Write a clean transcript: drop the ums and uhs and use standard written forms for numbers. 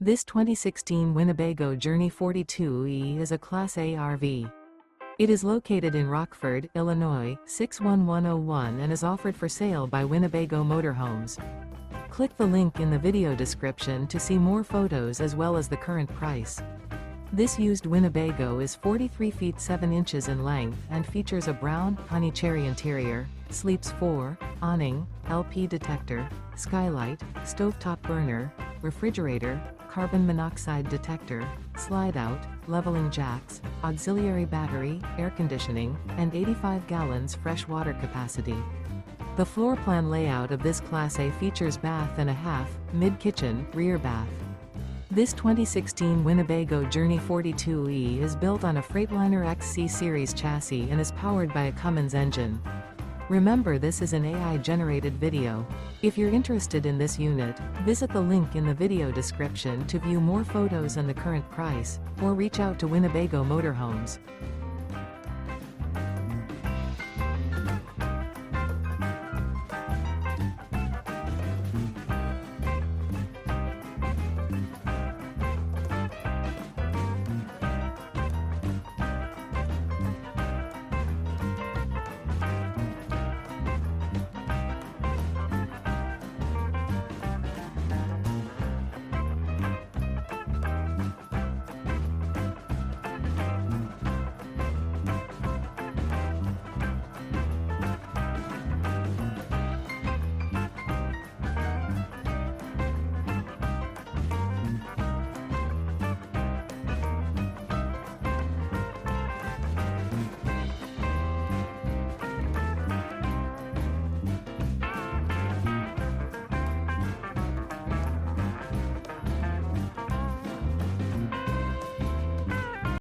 This 2016 Winnebago Journey 42E is a Class A RV. It is located in Rockford, Illinois, 61101 and is offered for sale by Winnebago Motorhomes. Click the link in the video description to see more photos as well as the current price. This used Winnebago is 43 feet 7 inches in length and features a brown, honey cherry interior, sleeps 4, awning, LP detector, skylight, stovetop burner, refrigerator, carbon monoxide detector, slide-out, leveling jacks, auxiliary battery, air conditioning, and 85 gallons fresh water capacity. The floor plan layout of this Class A features bath and a half, mid-kitchen, rear bath. This 2016 Winnebago Journey 42E is built on a Freightliner XC Series chassis and is powered by a Cummins engine. Remember, this is an AI-generated video. If you're interested in this unit, visit the link in the video description to view more photos and the current price, or reach out to Winnebago Motorhomes.